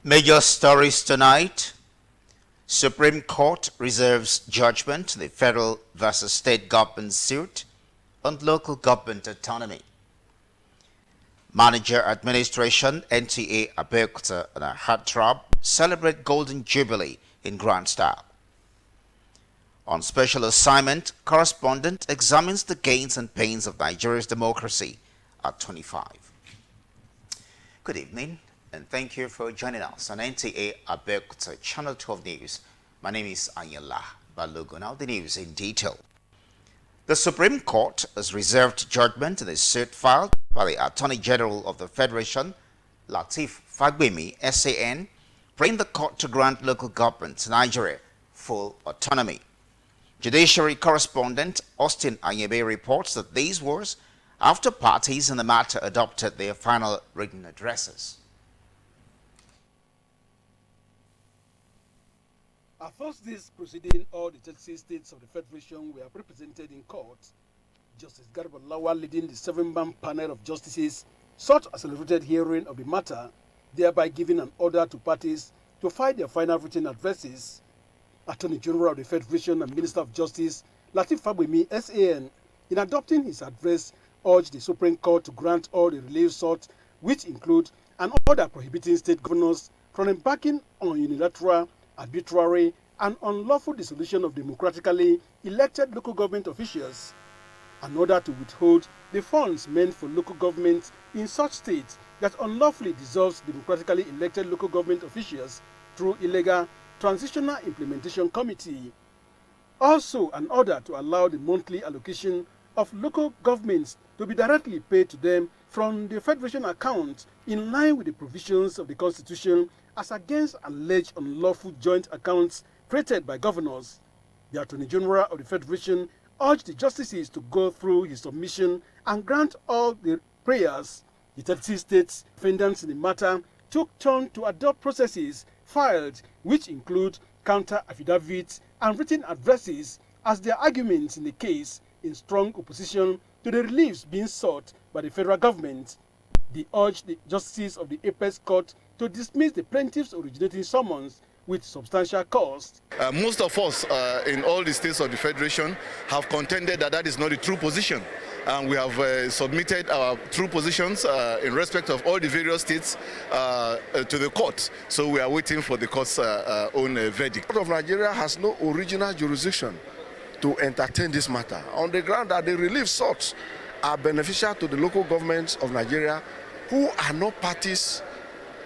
Major stories tonight. Supreme Court reserves judgment in the federal versus state government suit on local government autonomy. Manager Administration NTA Abeokuta and a heartthrob celebrate Golden Jubilee in grand style. On special assignment, correspondent examines the gains and pains of Nigeria's democracy at 25. Good evening, and thank you for joining us on NTA Abeokuta Channel 12 News. My name is Anyala Balogun. Now the news in detail. The Supreme Court has reserved judgment in the suit filed by the Attorney General of the Federation, Lateef Fagbemi, SAN, praying the court to grant local governments in Nigeria full autonomy. Judiciary correspondent Austin Anyebe reports that these was after parties in the matter adopted their final written addresses. At first this proceeding, all the 36 states of the Federation were represented in court. Justice Garba Lawal, leading the 7-man panel of justices, sought a celebrated hearing of the matter, thereby giving an order to parties to file their final written addresses. Attorney General of the Federation and Minister of Justice, Lateef Fagbemi, SAN, in adopting his address, urged the Supreme Court to grant all the relief sought, which include an order prohibiting state governors from embarking on unilateral, arbitrary, and unlawful dissolution of democratically elected local government officials, an order to withhold the funds meant for local governments in such states that unlawfully dissolves democratically elected local government officials through illegal Transitional Implementation Committee. Also, an order to allow the monthly allocation of local governments to be directly paid to them from the Federation account in line with the provisions of the Constitution as against alleged unlawful joint accounts created by governors. The Attorney General of the Federation urged the justices to go through his submission and grant all the prayers. The 36 states defendants in the matter took turn to adopt processes filed, which include counter affidavits and written addresses as their arguments in the case, in strong opposition to the reliefs being sought by the federal government. They urged the justices of the Apex Court to dismiss the plaintiff's originating summons with substantial cost. Most of us in all the states of the Federation have contended that that is not the true position. And we have submitted our true positions in respect of all the various states to the court. So we are waiting for the court's own verdict. The court of Nigeria has no original jurisdiction to entertain this matter on the ground that the relief sought are beneficial to the local governments of Nigeria who are not parties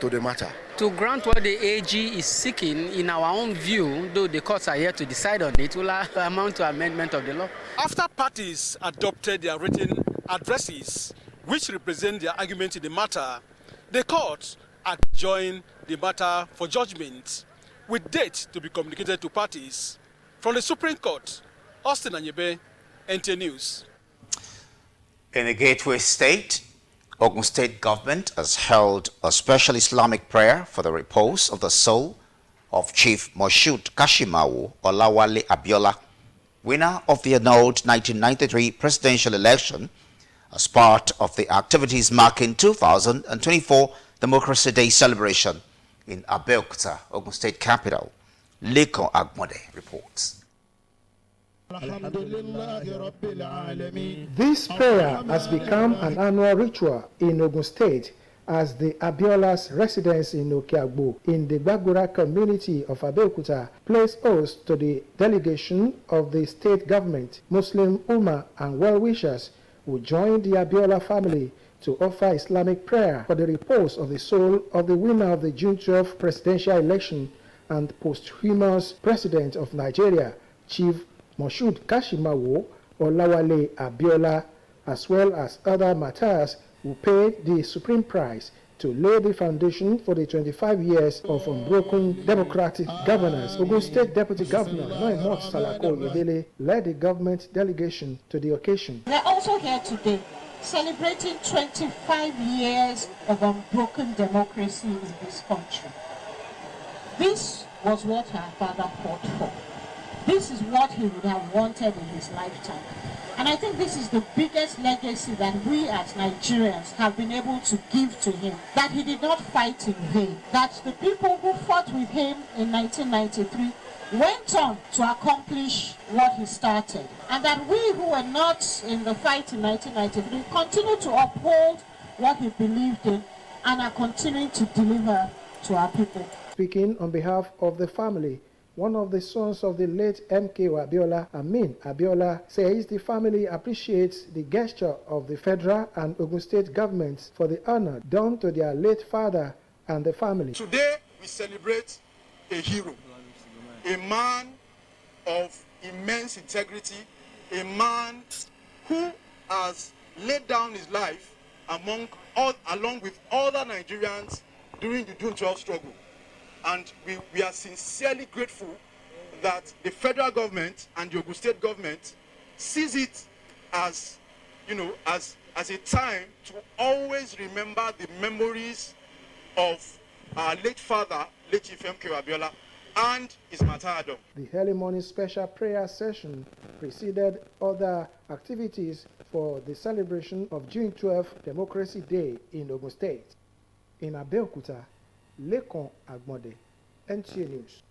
to the matter. To grant what the AG is seeking, in our own view, though the courts are here to decide on it, will amount to amendment of the law. After parties adopted their written addresses, which represent their argument in the matter, the court adjourned the matter for judgment, with date to be communicated to parties. From the Supreme Court, Austin Anyebe, NTA News. In the Gateway State, Ogun State government has held a special Islamic prayer for the repose of the soul of Chief Moshood Kashimawo Olawale Abiola, winner of the annulled 1993 presidential election, as part of the activities marking 2024 Democracy Day celebration in Abeokuta, Ogun State capital. Leko Agmode reports. This prayer has become an annual ritual in Ogun State as the Abiola's residence in Okeagbo in the Gbagura community of Abeokuta plays host to the delegation of the state government, Muslim Ummah and well-wishers who joined the Abiola family to offer Islamic prayer for the repose of the soul of the winner of the June 12 presidential election and posthumous president of Nigeria, Chief Moshood Kashimawo Olawale Abiola, as well as other matters who paid the supreme price to lay the foundation for the 25 years of unbroken democratic governance. Ogun State Deputy Governor Noimot Salako Yedele led the government delegation to the occasion. We are also here today celebrating 25 years of unbroken democracy in this country. This was what our father fought for. This is what he would have wanted in his lifetime. And I think this is the biggest legacy that we as Nigerians have been able to give to him. That he did not fight in vain. That the people who fought with him in 1993 went on to accomplish what he started. And that we who were not in the fight in 1993 continue to uphold what he believed in and are continuing to deliver to our people. Speaking on behalf of the family, one of the sons of the late MKO Abiola, Amin Abiola, says the family appreciates the gesture of the federal and Ogun State governments for the honor done to their late father and the family. Today, we celebrate a hero, a man of immense integrity, a man who has laid down his life along with other Nigerians during the June 12 struggle. And we are sincerely grateful that the federal government and the Ogun State government sees it as, as a time to always remember the memories of our late father, late Chief MKO Abiola, and his martyrdom. The early morning special prayer session preceded other activities for the celebration of June 12 Democracy Day in Ogun State. In Abeokuta, Lekon Agbonde, NTA News.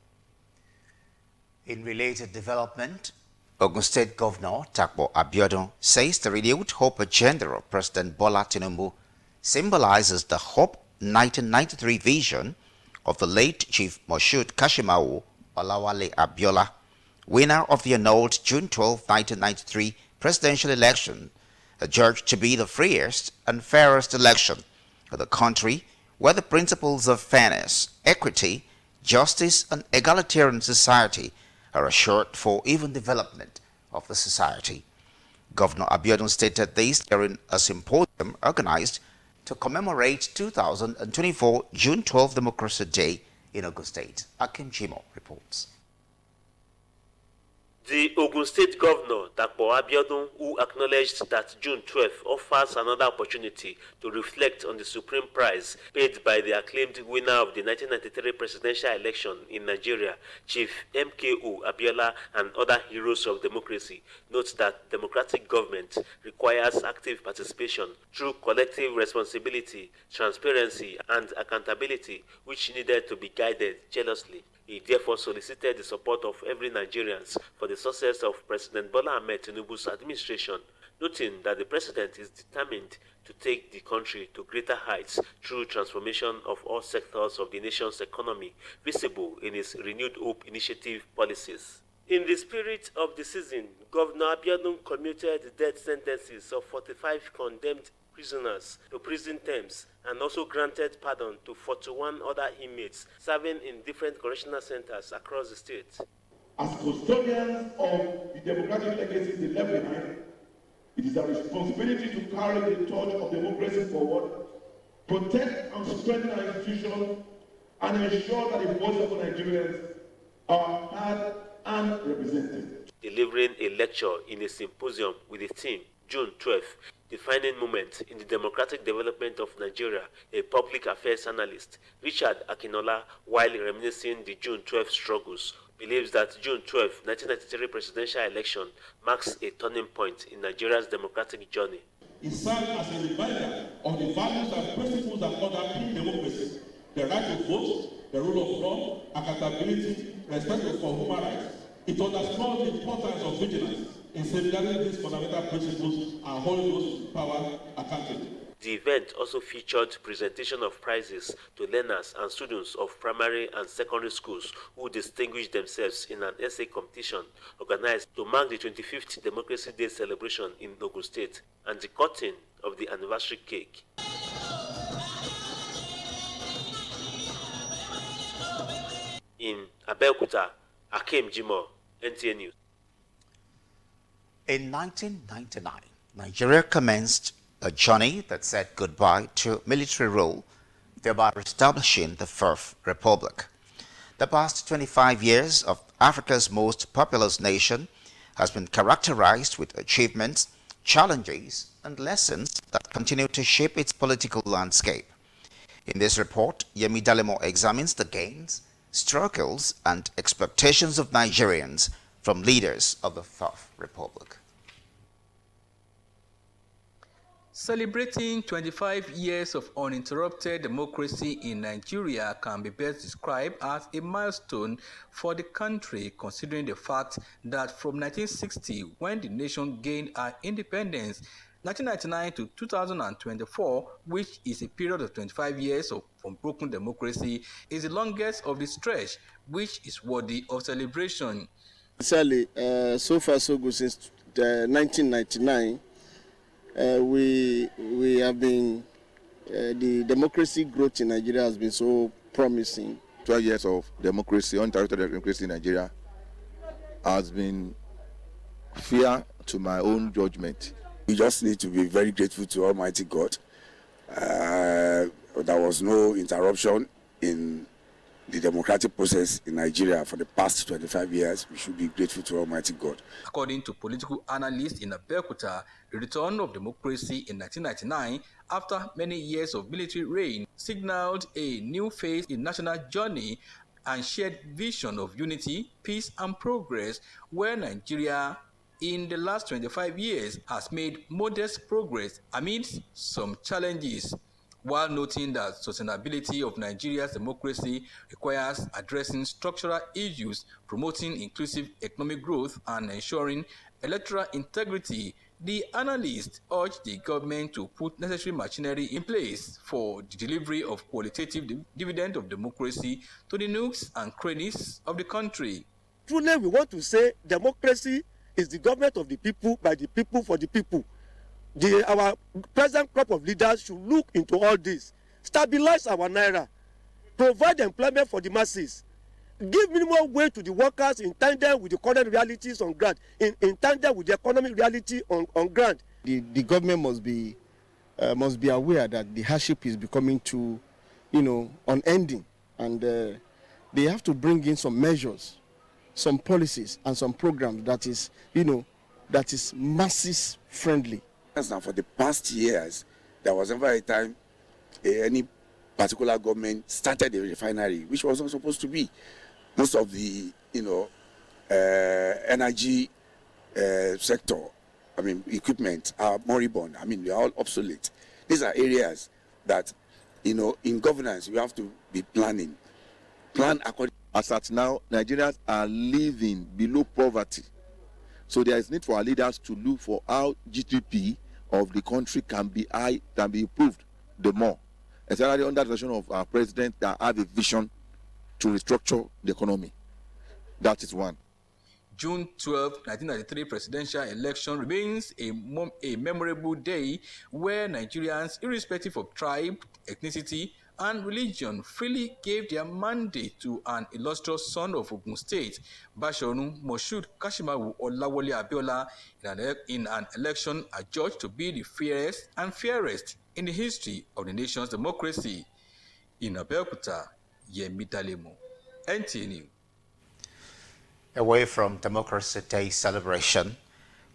In related development, Ogun State Governor Takbo Abiodun says the renewed hope agenda of President Bola Tinubu symbolizes the hope 1993 vision of the late Chief Moshood Kashimawo Olawale Abiola, winner of the annulled June 12, 1993 presidential election, adjudged to be the freest and fairest election of the country, where the principles of fairness, equity, justice, and egalitarian society are assured for even development of the society. Governor Abiodun stated this during a symposium organized to commemorate 2024 June 12 Democracy Day in Ogun State. Akim Jimo reports. The Ogun State Governor, Takbo Abiodun, who acknowledged that June 12 offers another opportunity to reflect on the supreme prize paid by the acclaimed winner of the 1993 presidential election in Nigeria, Chief MKO Abiola, and other heroes of democracy, notes that democratic government requires active participation through collective responsibility, transparency, and accountability, which needed to be guided jealously. He therefore solicited the support of every Nigerian for the success of President Bola Ahmed Tinubu's administration, noting that the president is determined to take the country to greater heights through transformation of all sectors of the nation's economy, visible in his Renewed Hope Initiative policies. In the spirit of the season, Governor Abiodun commuted the death sentences of 45 condemned prisoners to prison terms and also granted pardon to 41 other inmates serving in different correctional centers across the state. As custodians of the democratic legacies they left behind, it is our responsibility to carry the torch of democracy forward, protect and strengthen our institutions, and ensure that the voices of Nigerians are heard and represented. Delivering a lecture in a symposium with the theme June 12, defining moment in the democratic development of Nigeria, a public affairs analyst, Richard Akinola, while reminiscing the June 12 struggles, believes that June 12, 1993 presidential election marks a turning point in Nigeria's democratic journey. It serves as a reminder of the values and principles that underpin democracy: the right to vote, the rule of law, accountability, respect for human rights. It underscores the importance of vigilance in safeguarding these fundamental principles and holding those in power accountable. The event also featured presentation of prizes to learners and students of primary and secondary schools who distinguished themselves in an essay competition organized to mark the 25th Democracy Day celebration in Ogun State and the cutting of the anniversary cake. In Abeokuta, Akim Jimo, NTA News. In 1999, Nigeria commenced a journey that said goodbye to military rule, thereby establishing the Fourth Republic. The past 25 years of Africa's most populous nation has been characterized with achievements, challenges, and lessons that continue to shape its political landscape. In this report, Yemi Dalemo examines the gains, struggles, and expectations of Nigerians from leaders of the Fourth Republic. Celebrating 25 years of uninterrupted democracy in Nigeria can be best described as a milestone for the country, considering the fact that from 1960, when the nation gained our independence, 1999 to 2024, which is a period of 25 years of unbroken democracy, is the longest of the stretch, which is worthy of celebration. Sadly, so far so good since 1999. We have been, the democracy growth in Nigeria has been so promising. 12 years of democracy, uninterrupted democracy in Nigeria has been fair to my own judgment. We just need to be very grateful to Almighty God. There was no interruption in the democratic process in Nigeria for the past 25 years. We should be grateful to Almighty God. According to political analysts in Abeokuta, the return of democracy in 1999, after many years of military reign, signaled a new phase in national journey and shared vision of unity, peace, and progress, where Nigeria in the last 25 years has made modest progress amidst some challenges, while noting that sustainability of Nigeria's democracy requires addressing structural issues, promoting inclusive economic growth, and ensuring electoral integrity. The analysts urged the government to put necessary machinery in place for the delivery of qualitative dividend of democracy to the nooks and crannies of the country. Truly, we want to say democracy is the government of the people, by the people, for the people. Our present crop of leaders should look into all this, stabilize our naira, provide employment for the masses, give minimum wage to the workers in tandem with the current realities on ground, in tandem with the economic reality on ground. The government must be aware that the hardship is becoming too, unending, and they have to bring in some measures, some policies, and some programs that is masses friendly. Now, for the past years, there was never a time any particular government started a refinery, which was not supposed to be. Most of the, energy sector, equipment are moribund. They are all obsolete. These are areas that, in governance, you have to be planning. Plan according. As at now, Nigerians are living below poverty. So there is need for our leaders to look for how GDP of the country can be improved the more, especially under the direction of our president that have a vision to restructure the economy. That is one. June 12, 1993 presidential election remains a memorable day where Nigerians, irrespective of tribe, ethnicity, and religion, freely gave their mandate to an illustrious son of Ogun State, Bashorun Moshood Kashimawo Olawole Abiola, in an election adjudged to be the fairest in the history of the nation's democracy. In Abeokuta, Yemi Dalemo, NTA News. Away from Democracy Day celebration,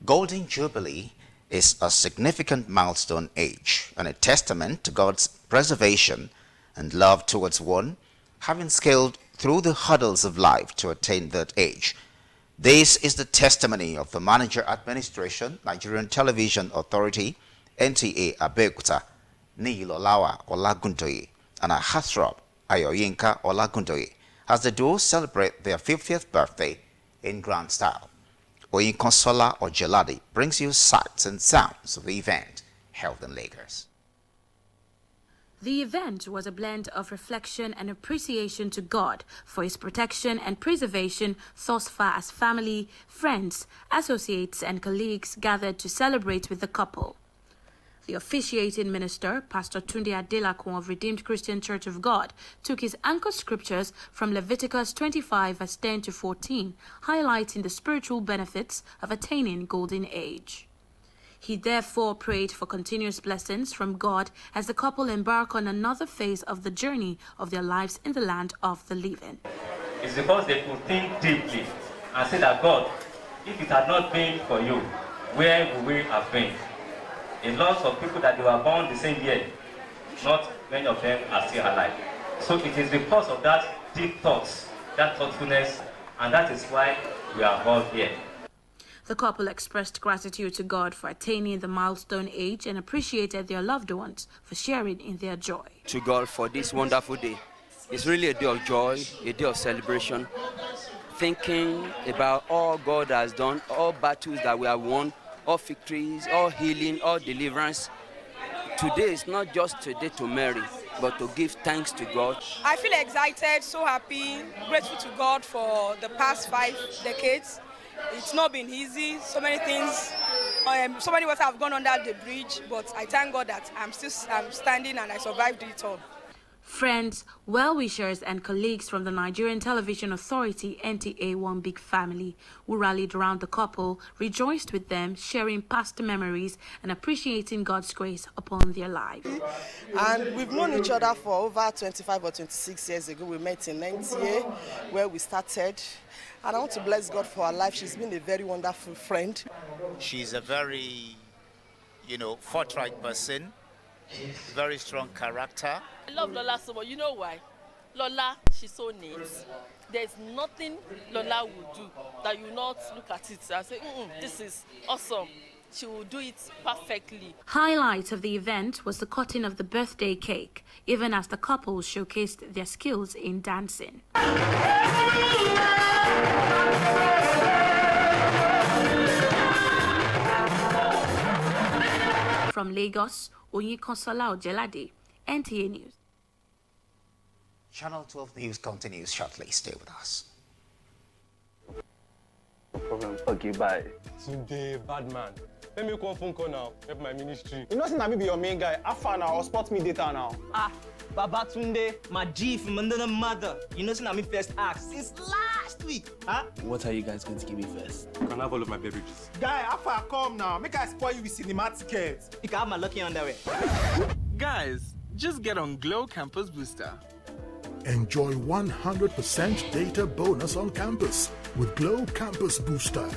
Golden Jubilee is a significant milestone age and a testament to God's preservation and love towards one, having scaled through the hurdles of life to attain that age. This is the testimony of the Manager Administration, Nigerian Television Authority, NTA Abeokuta, Niyilolawa Olagundoye, and Heartthrob Ayoyinka Olagundoye, as the duo celebrate their 50th birthday in grand style. Oyinkansola Ojelade brings you sights and sounds of the event held in Lagos. The event was a blend of reflection and appreciation to God for His protection and preservation thus far as family, friends, associates and colleagues gathered to celebrate with the couple. The officiating minister, Pastor Tunde Adelakun of Redeemed Christian Church of God, took his anchor scriptures from Leviticus 25 verse 10 to 14, highlighting the spiritual benefits of attaining golden age. He therefore prayed for continuous blessings from God as the couple embark on another phase of the journey of their lives in the land of the living. It's because they could think deeply and say that, God, if it had not been for you, where would we have been? A lot of people that they were born the same year, not many of them are still alive. So it is because of that deep thoughts, that thoughtfulness, and that is why we are all here. The couple expressed gratitude to God for attaining the milestone age and appreciated their loved ones for sharing in their joy. To God for this wonderful day. It's really a day of joy, a day of celebration. Thinking about all God has done, all battles that we have won, all victories, all healing, all deliverance. Today is not just a day to marry, but to give thanks to God. I feel excited, so happy, grateful to God for the past 5 decades. It's not been easy. So many things, so many waters have gone under the bridge, but I thank God that I'm standing and I survived it all. Friends, well-wishers and colleagues from the Nigerian Television Authority NTA One Big Family who rallied around the couple rejoiced with them, sharing past memories and appreciating God's grace upon their lives. And we've known each other for over 25 or 26 years ago. We met in NTA where we started. And I want to bless God for her life. She's been a very wonderful friend. She's a very, forthright person. Very strong character. I love Lola so much. You know why? Lola, she's so neat. There's nothing Lola will do that you not look at it and say, this is awesome. She will do it perfectly. Highlight of the event was the cutting of the birthday cake, even as the couple showcased their skills in dancing. From Lagos, Onyikonsola Ojelade, NTA News. Channel 12 News continues shortly. Stay with us. No problem. Okay, bye. Today, bad man. Let me call phone call now. Help my ministry. You know, since I be your main guy, I found out or spot me data now. Babatunde, my G from under the mother. You know, since I first asked since last week. Huh? What are you guys going to give me first? You can have all of my beverages. Guy, Alpha, come now. Make I spoil you with cinema tickets. You can have my lucky underwear. Guys, just get on Glow Campus Booster. Enjoy 100% data bonus on campus with Glow Campus Booster.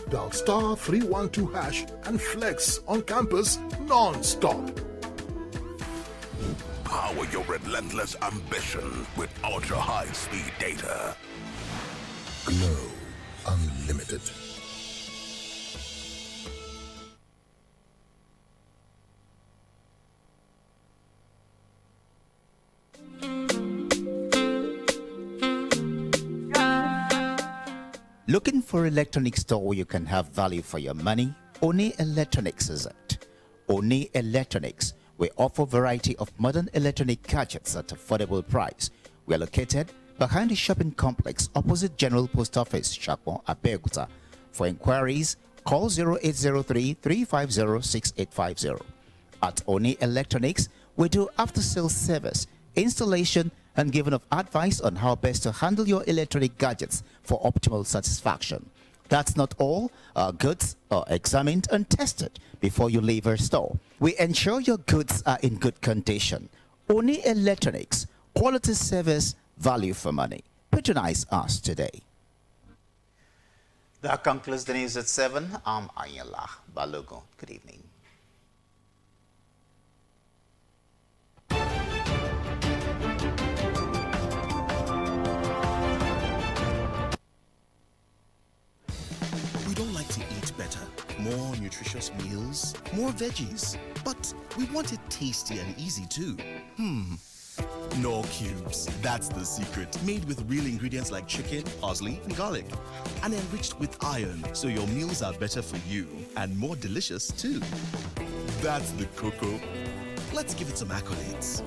Dial *312# and flex on campus non-stop. Power your relentless ambition with ultra-high-speed data. Glow Unlimited. Looking for electronics store where you can have value for your money? Oni Electronics is it. Oni Electronics. We offer a variety of modern electronic gadgets at affordable price. We are located behind the shopping complex opposite General Post Office, NTA Abeokuta. For inquiries, call 0803-350-6850. At Oni Electronics, we do after-sales service, installation, and giving of advice on how best to handle your electronic gadgets for optimal satisfaction. That's not all. Our goods are examined and tested before you leave our store. We ensure your goods are in good condition. Oni Electronics, quality service, value for money. Patronize us today. That concludes the news at 7. I'm Ayala Balogo. Good evening. More nutritious meals, more veggies, but we want it tasty and easy too. Knorr Cubes, that's the secret. Made with real ingredients like chicken, parsley, and garlic, and enriched with iron, so your meals are better for you and more delicious too. That's the cocoa. Let's give it some accolades.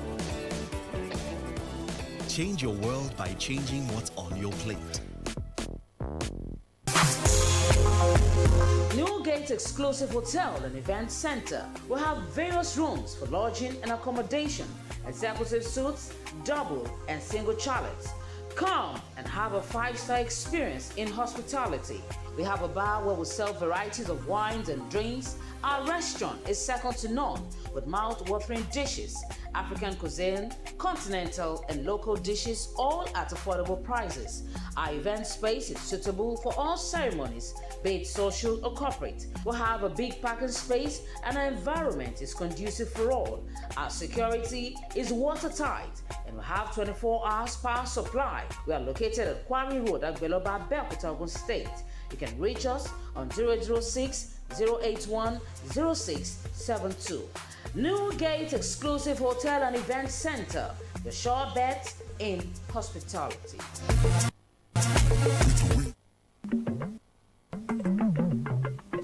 Change your world by changing what's on your plate. Newgate Exclusive Hotel and Event Center will have various rooms for lodging and accommodation, executive suites, double and single chalets. Come and have a 5-star experience in hospitality. We have a bar where we sell varieties of wines and drinks. Our restaurant is second to none with mouth-watering dishes, African cuisine, continental and local dishes, all at affordable prices. Our event space is suitable for all ceremonies, be it social or corporate. We'll have a big parking space and our environment is conducive for all. Our security is watertight and we have 24 hours power supply. We are located at Kwame Road at Abeokuta, Ogun State. You can reach us on 006-081-0672. New Gate Exclusive Hotel and Event Center, your sure bet in hospitality.